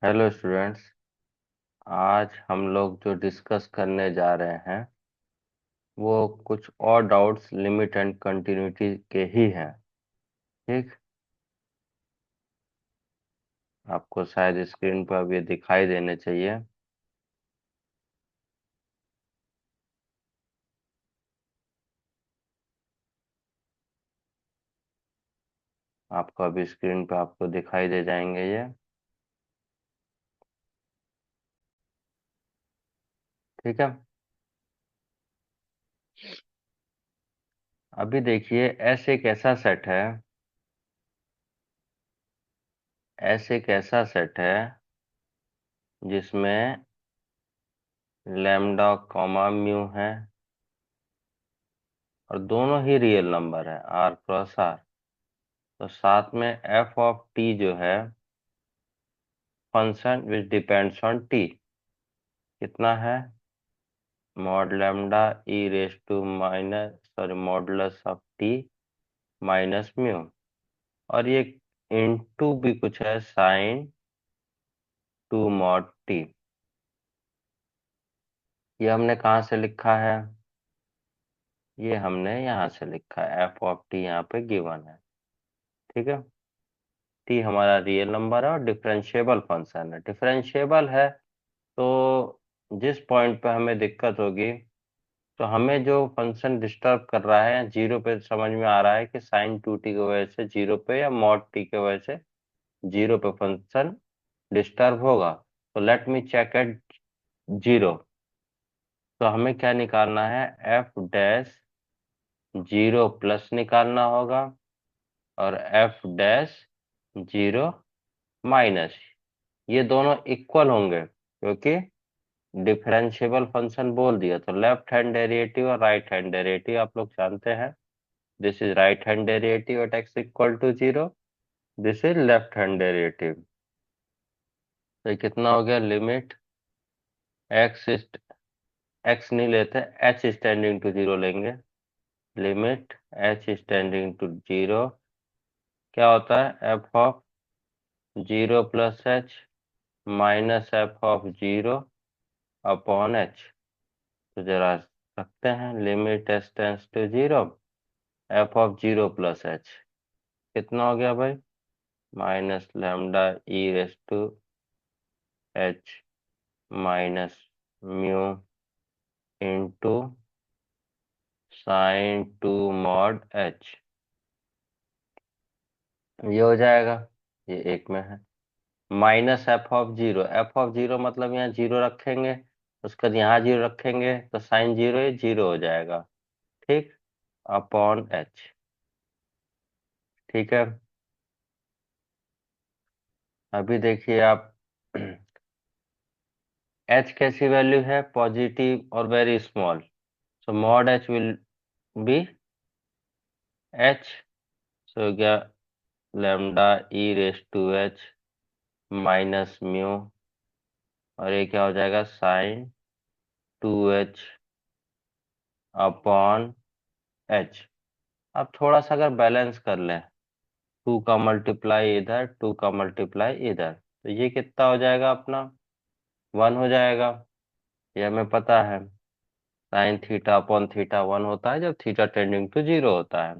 Hello students. आज हम लोग जो डिस्कस करने जा रहे हैं वो कुछ और डाउट्स लिमिट एंड कंटिन्यूटी के ही हैं। ठीक। आपको शायद स्क्रीन पर अब ये दिखाई देने चाहिए। आपको अभी स्क्रीन पर आपको दिखाई दे जाएंगे ये। ठीक है। अभी देखिए, एस एक ऐसा सेट है। एस एक ऐसा सेट है जिसमें लैम्डा कॉमा म्यू है और दोनों ही रियल नंबर है, आर क्रॉस आर। तो साथ में एफ ऑफ टी जो है function which depends on T कितना है, mod lambda E raise to minus sorry modulus of T minus mu. और ये इनटू भी कुछ है, साइन टू मॉड टी। ये हमने कहाँ से लिखा है? ये हमने यहाँ से लिखा है, एफ ऑफ टी यहाँ पे गिवन है। ठीक है। टी हमारा रियल नंबर है और डिफरेंशिएबल फंक्शन है। डिफरेंशिएबल है तो जिस पॉइंट पे हमें दिक्कत होगी, तो हमें जो फंक्शन डिस्टर्ब कर रहा है जीरो पे, समझ में आ रहा है कि साइन टू टी की वजह से जीरो पे या मॉड टी की वजह से जीरो पे फंक्शन डिस्टर्ब होगा। तो let me check at zero. तो हमें क्या निकालना है? एफ डैश जीरो प्लस निकालना होगा और एफ डैश जीरो माइनस। ये दोनों इक्वल होंगे क्योंकि डिफरेंशिएबल फंक्शन बोल दिया। तो लेफ्ट हैंड डेरिवेटिव और राइट हैंड डेरिवेटिव आप लोग जानते हैं। This is right hand derivative at X equal to zero, this is left hand derivative. तो ये कितना हो गया? लिमिट एक्स एक्स नहीं लेते, एच स्टैंडिंग टू जीरो लेंगे। Limit H standing to zero क्या होता है? F of zero plus H minus F of zero upon H. तो जरा रखते हैं, limit H tends to zero, F of zero plus H कितना हो गया भाई? Minus lambda E raise to H minus mu into sine two mod H. ये हो जाएगा, ये एक में है। माइनस एफ ऑफ जीरो मतलब यहाँ जीरो रखेंगे, उसके बाद यहाँ जीरो रखेंगे तो साइन जीरो ये जीरो हो जाएगा। ठीक। Upon H. ठीक है। अभी देखिए आप एच कैसी वैल्यू है? पॉजिटिव और very small. So mod h will be h. So क्या? Lambda E raise to H minus mu, और ये क्या हो जाएगा? Sine two H upon h. अब थोड़ा सा अगर बैलेंस कर लें, टू का मल्टीप्लाई इधर, टू का मल्टीप्लाई इधर, तो ये कितना हो जाएगा अपना? वन हो जाएगा। ये हमें पता है, sign theta upon theta one होता है जब थीटा टेंडिंग टू जीरो होता है।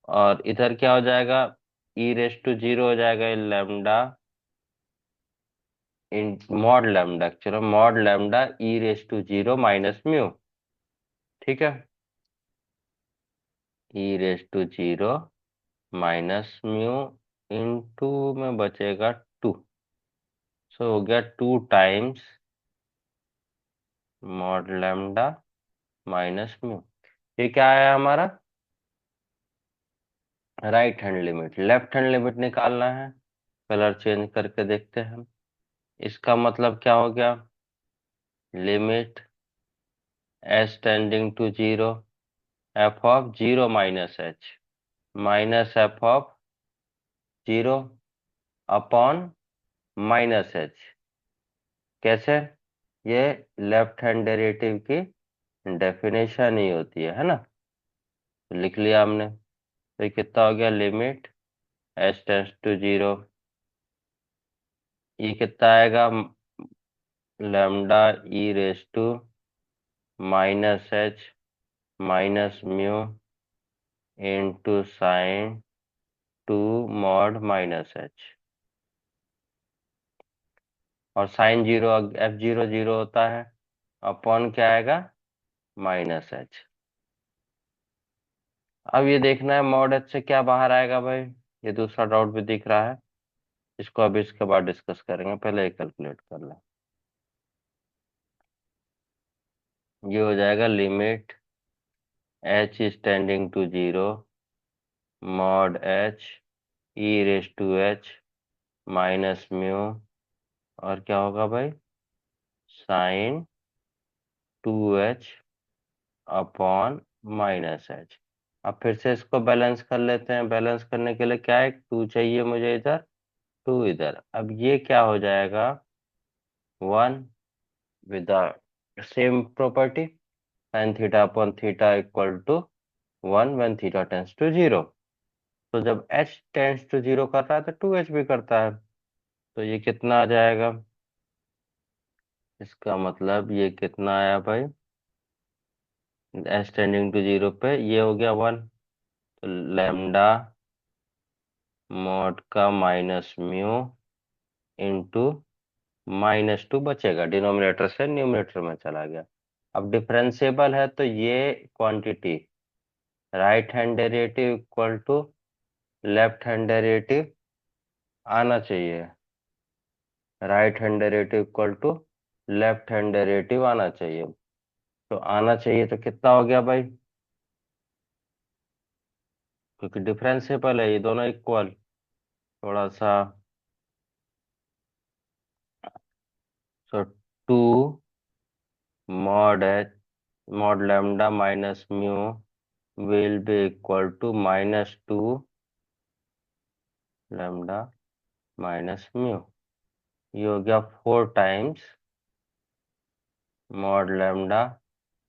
और इधर क्या हो जाएगा? ई रेस टू जीरो हो जाएगा, लैम्डा इन मॉड लैम्डा, चलो mod lambda E raise to zero minus mu. ठीक है। E raise to zero minus mu into में बचेगा टू। सो हो गया two times mod lambda minus mu. ये क्या आया हमारा? Right hand limit. Left hand limit निकालना है, कलर चेंज करके देखते हैं हम। इसका मतलब क्या हो गया? Limit H tending to zero, F of zero minus H minus F of zero upon minus H. कैसे? ये लेफ्ट हैंड डेरिवेटिव की डेफिनेशन ही होती है ना। तो लिख लिया हमने। तो ये कितना हो गया? Limit H tends to zero ये कितना आएगा, lambda E raise to minus H minus mu into sine two mod minus h. और sine zero, f zero zero होता है, अपॉन क्या आएगा, माइनस एच। अब ये देखना है मॉड एच से क्या बाहर आएगा भाई, ये दूसरा डाउट भी दिख रहा है, इसको अभी इसके बाद डिस्कस करेंगे, पहले ये कैलकुलेट कर लें। ये हो जाएगा limit H is tending to zero mod H E raise to H minus mu, और क्या होगा भाई, sine two H upon minus H. अब फिर से इसको बैलेंस कर लेते हैं, बैलेंस करने के लिए क्या है, टू चाहिए मुझे इधर, टू इधर। अब ये क्या हो जाएगा, one with the same property, sine theta upon theta equal to one when theta tends to zero. तो जब एच टेंस टू जीरो कर रहा है तो टू एच भी करता है, तो ये कितना आ जाएगा, इसका मतलब ये कितना आया भाई, एच टेंडिंग टू जीरो पे ये हो गया वन, तो लैम्डा मॉड का minus mu into minus two बचेगा, डिनोमिनेटर से न्यूमरेटर में चला गया। अब डिफरेंशिएबल है तो ये quantity right hand derivative equal to left hand derivative आना चाहिए, right hand derivative equal to left hand derivative आना चाहिए। तो आना चाहिए तो कितना हो गया भाई, क्योंकि डिफरेंशिएबल है ये दोनों इक्वल, थोड़ा सा, so two mod h mod lambda minus mu will be equal to minus two lambda minus mu. ये हो गया four times mod lambda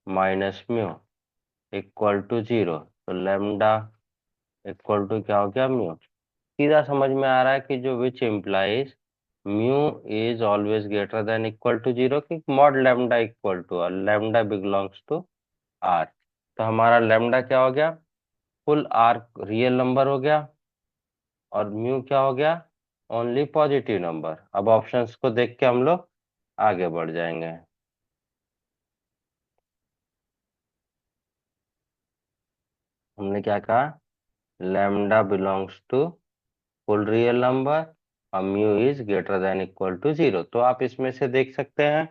minus mu equal to zero, तो लैम्डा इक्वल टू क्या हो गया, म्यू। सीधा समझ में आ रहा है कि जो which implies mu is always greater than equal to zero, कि मॉड लैम्डा इक्वल टू और लैम्डा बिलोंग्स टू आर। तो हमारा लैम्डा क्या हो गया, फुल आर रियल नंबर हो गया, और म्यू क्या हो गया, ओनली पॉजिटिव नंबर। अब ऑप्शंस को देख के हम लोग आगे बढ़ जाएंगे। हमने क्या कहा, lambda belongs to full real number और mu is greater than equal to zero. तो आप इसमें से देख सकते हैं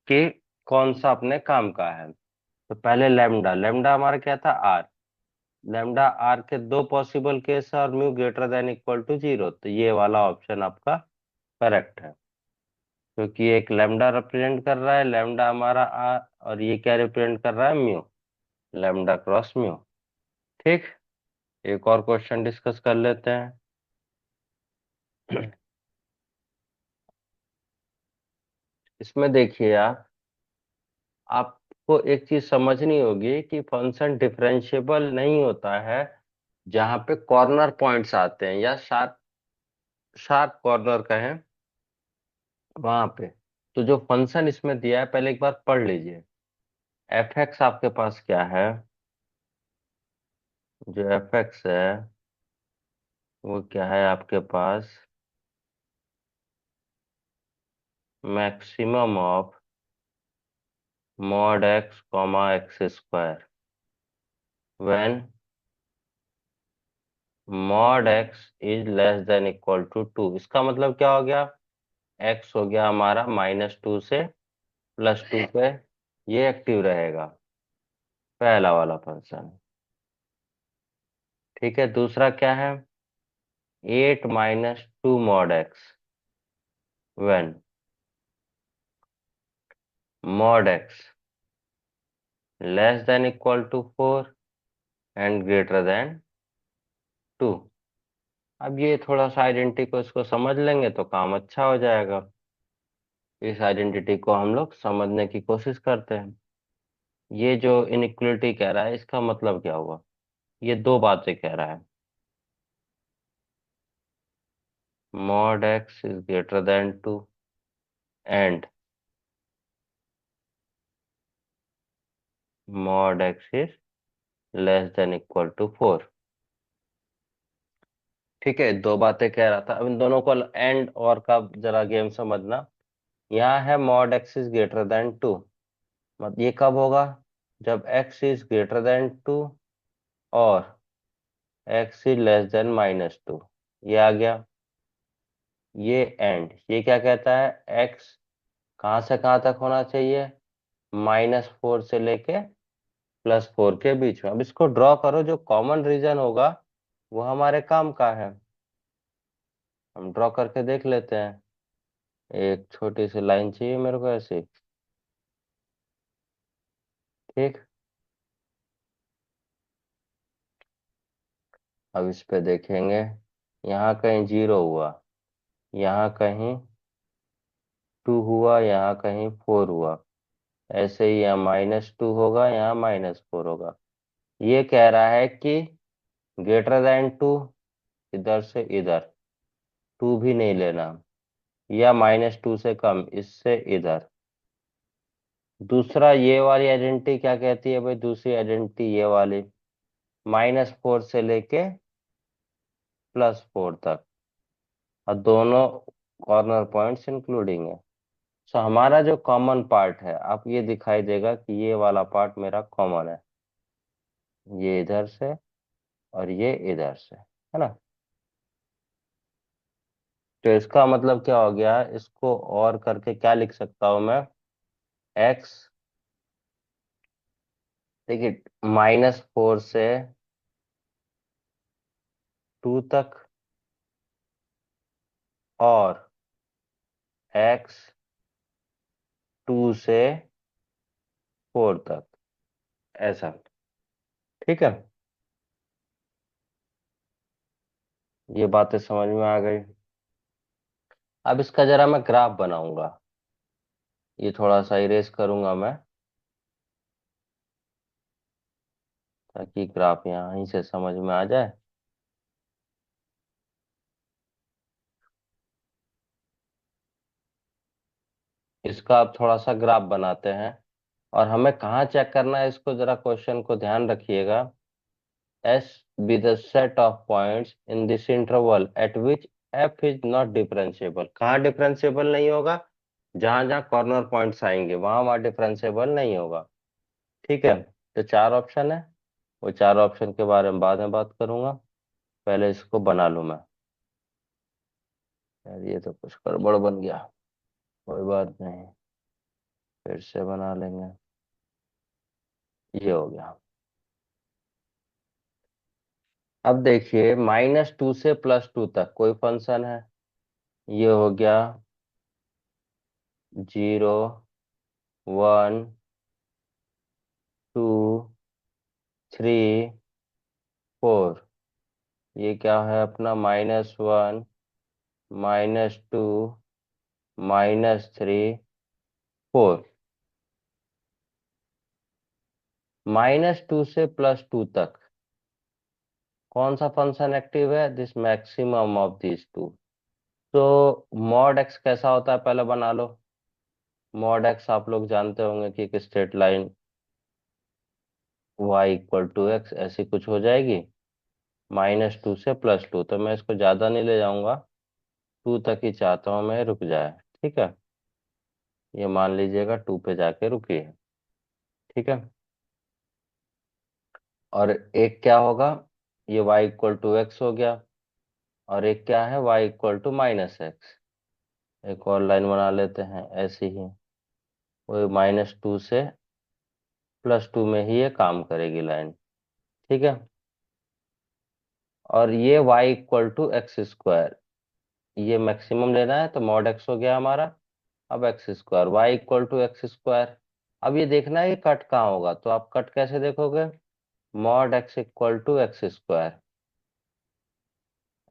कि कौन सा अपने काम का है। तो पहले लैम्डा, लैम्डा हमारा क्या था, आर, लैम्डा आर के दो पॉसिबल केस है और mu greater than equal to zero, तो ये वाला ऑप्शन आपका करेक्ट है, क्योंकि एक लैम्डा रिप्रेजेंट कर रहा है, लैम्डा हमारा आर, और ये क्या रिप्रेजेंट कर रहा है, म्यू, लैम्डा क्रॉस म्यू। ठीक, एक और क्वेश्चन डिस्कस कर लेते हैं। इसमें देखिए आप, आपको एक चीज समझनी होगी कि फंक्शन डिफरेंशिएबल नहीं होता है जहां पे कॉर्नर पॉइंट्स आते हैं या शार्प शार्प कॉर्नर कहें वहां पे। तो जो फंक्शन इसमें दिया है पहले एक बार पढ़ लीजिए। एफ एक्स आपके पास क्या है, जो एफ एक्स है वो क्या है आपके पास, maximum of mod x comma x square when mod x is less than equal to two. इसका मतलब क्या हो गया, एक्स हो गया हमारा माइनस टू से प्लस टू पे, ये एक्टिव रहेगा, पहला वाला फंक्शन। ठीक है, दूसरा क्या है, eight minus two mod X when mod X less than equal to four and greater than two. अब ये थोड़ा सा आइडेंटिटी को इसको समझ लेंगे तो काम अच्छा हो जाएगा। इस आइडेंटिटी को हम लोग समझने की कोशिश करते हैं। ये जो इनइक्वलिटी कह रहा है इसका मतलब क्या हुआ, ये दो बातें कह रहा है। mod x is greater than 2 and mod x is less than equal to 4। ठीक है, दो बातें कह रहा था। अब इन दोनों को एंड और का जरा गेम समझना। यहाँ है mod x is greater then 2, मतलब ये कब होगा? जब x इज ग्रेटर देन 2 और x इज लेस देन -2। ये आ गया। ये एंड, ये क्या कहता है? x कहाँ से कहाँ तक होना चाहिए? -4 से लेके +4 के बीच में। अब इसको ड्रॉ करो, जो कॉमन रीजन होगा वो हमारे काम का है। हम ड्रॉ करके देख लेते हैं। एक छोटी सी लाइन चाहिए मेरे को ऐसी। ठीक, अब इस पे देखेंगे। यहाँ कहीं 0 हुआ, यहाँ कहीं 2 हुआ, यहाँ कहीं 4 हुआ। ऐसे ही यहाँ -2 होगा, यहाँ -4 होगा। ये कह रहा है कि ग्रेटर देन 2 इधर से इधर, 2 भी नहीं लेना, या -2 से कम इससे इधर। दूसरा, ये वाली आइडेंटिटी क्या कहती है भाई? दूसरी आइडेंटिटी ये वाली, -4 से लेके +4 तक, और दोनों कॉर्नर पॉइंट्स इंक्लूडिंग है। सो हमारा जो कॉमन पार्ट है, आप ये दिखाई देगा कि ये वाला पार्ट मेरा कॉमन है, ये इधर से और ये इधर से, है ना? तो इसका मतलब क्या हो गया? इसको और करके क्या लिख सकता हूं मैं? x, देखिए, -4 से 2 तक और x 2 से 4 तक, ऐसा। ठीक है, ये बातें समझ में आ गई। अब इसका जरा मैं ग्राफ बनाऊंगा। ये थोड़ा सा इरेज करूंगा मैं, ताकि ग्राफ यहाँ से समझ में आ जाए। इसका अब थोड़ा सा ग्राफ बनाते हैं। और हमें कहाँ चेक करना है इसको, जरा क्वेश्चन को ध्यान रखिएगा। S be the set of points in this interval at which f is not differentiable। कहाँ डिफरेंशिएबल नहीं होगा? जहां जहां कॉर्नर पॉइंट्स आएंगे वहां वहां डिफरेंशिएबल नहीं होगा। ठीक है, तो चार ऑप्शन है। वो चार ऑप्शन के बारे में बाद में बात करूंगा, पहले इसको बना लूं मैं। यार ये तो कुछ गड़बड़ बन गया, कोई बात नहीं, फिर से बना लेंगे। ये हो गया। अब देखिए, -2 से +2 तक कोई फंक्शन है। ये हो गया 0, 1, 2, 3, 4। ये क्या है अपना? -1, -2, -3, 4। -2 से +2 तक कौन सा फंक्शन एक्टिव है? This maximum of this two. तो मॉड एक्स कैसा होता है, पहले बना लो। मॉड एक्स आप लोग जानते होंगे कि एक स्ट्रेट लाइन y = x ऐसी कुछ हो जाएगी, -2 से +2। तो मैं इसको ज्यादा नहीं ले जाऊंगा, 2 तक ही चाहता हूँ मैं रुक जाए। ठीक है, ये मान लीजिएगा 2 पे जाके रुकी है। ठीक है, और एक क्या होगा? ये y = x हो गया, और एक क्या है? y = -x। एक और लाइन बना लेते हैं ऐसी ही, वो -2 से +2 में ही ये काम करेगी लाइन। ठीक है, और ये y = x²। ये मैक्सिमम लेना है, तो मॉड x हो गया हमारा। अब x², y = x²। अब ये देखना है कि कट कहाँ होगा, तो आप कट कैसे देखोगे? मॉड x = x²,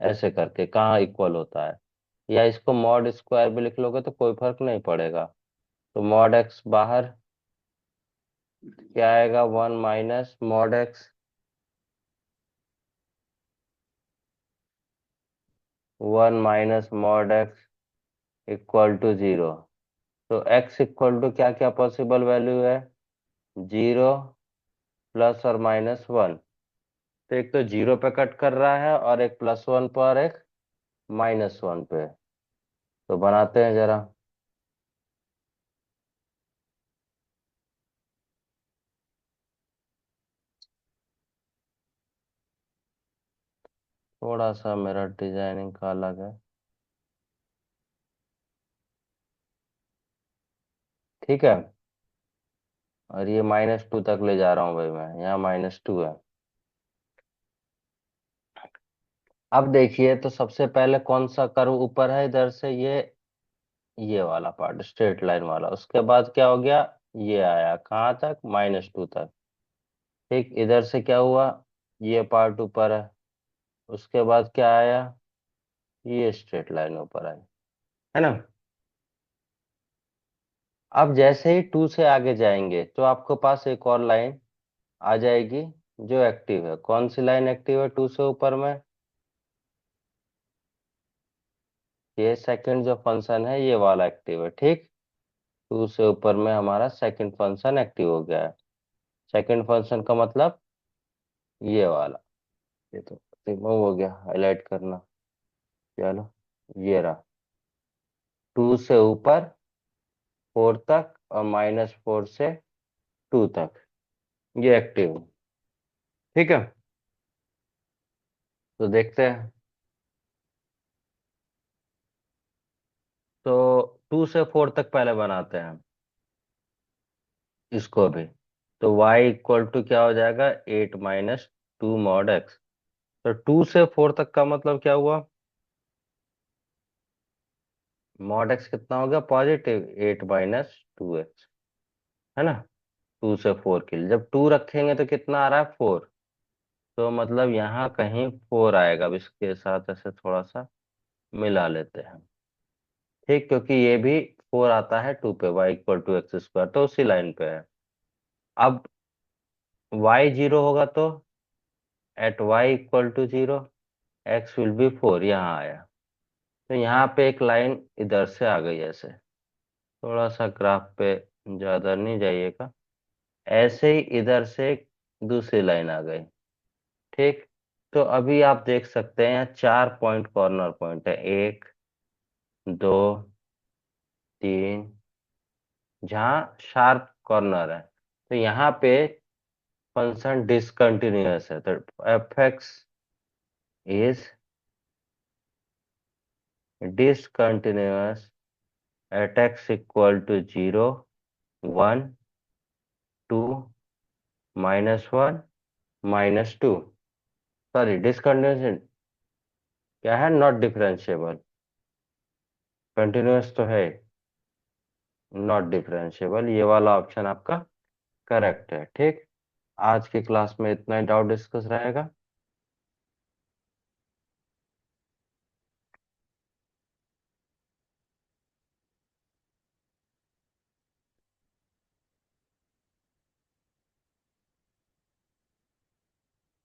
ऐसे करके कहाँ इक्वल होता है। या इसको मॉड स्क्वायर भी लिख लोगे तो कोई फर्क नहीं पड़ेगा। तो मॉड x बाहर क्या आएगा? 1 minus mod x, 1 - mod x equal to 0। तो x इक्वल टू क्या क्या पॉसिबल वैल्यू है? 0, +और -1। तो एक तो 0 पे कट कर रहा है और एक +1 पर और एक -1 पे। तो बनाते हैं जरा। थोड़ा सा मेरा डिजाइनिंग का अलग है। ठीक है। और ये -2 तक ले जा रहा हूँ भाई, मैं यहाँ -2 है। अब देखिए, तो सबसे पहले कौन सा कर्व ऊपर है इधर से? ये वाला पार्ट, स्ट्रेट लाइन वाला। उसके बाद क्या हो गया? ये आया कहाँ तक? -2 तक। ठीक, इधर से क्या हुआ? ये पार्ट ऊपर है। उसके बाद क्या आया? ये स्ट्रेट लाइन ऊपर आई, है ना? अब जैसे ही 2 से आगे जाएंगे तो आपके पास एक और लाइन आ जाएगी जो एक्टिव है। कौन सी लाइन एक्टिव है 2 से ऊपर में? ये सेकंड जो फंक्शन है ये वाला एक्टिव है। ठीक, 2 से ऊपर में हमारा सेकंड फंक्शन एक्टिव हो गया है। सेकंड फंक्शन का मतलब ये वाला। ये तो रिमूव हो गया, हाईलाइट करना। चलो, ये रहा। 2 से ऊपर 4 तक और -4 से 2 तक ये एक्टिव है। ठीक है, तो देखते हैं। तो 2 से 4 तक पहले बनाते हैं इसको भी। तो y इक्वल टू क्या हो जाएगा? 8 - 2 mod x। तो 2 से 4 तक का मतलब क्या हुआ? मॉड x कितना हो गया? पॉजिटिव 8 - 2x, है ना? 2 से 4 के लिए जब 2 रखेंगे तो कितना आ रहा है? 4। तो मतलब यहाँ कहीं 4 आएगा। अब इसके साथ ऐसे थोड़ा सा मिला लेते हैं। ठीक, क्योंकि ये भी 4 आता है 2 पे, y = x², तो उसी लाइन पे है। अब y 0 होगा तो at y = 0 x will be 4, यहाँ आया। तो यहाँ पे एक लाइन इधर से आ गई ऐसे। थोड़ा सा ग्राफ पे ज्यादा नहीं जाइएगा। ऐसे ही इधर से एक दूसरी लाइन आ गई। ठीक, तो अभी आप देख सकते हैं यहाँ 4 पॉइंट कॉर्नर पॉइंट है। 1, 2, 3, जहाँ शार्प कॉर्नर है। तो यहाँ पे फंक्शन डिसकंटिन्यूअस है। तो f(x) is discontinuous at x = 0, 1, 2, -1, -2। Sorry, discontinuous क्या है? Not differentiable. कंटिन्यूअस तो है, नॉट डिफरेंशिएबल। ये वाला ऑप्शन आपका करेक्ट है। ठीक, आज की क्लास में इतना ही डाउट डिस्कस रहेगा।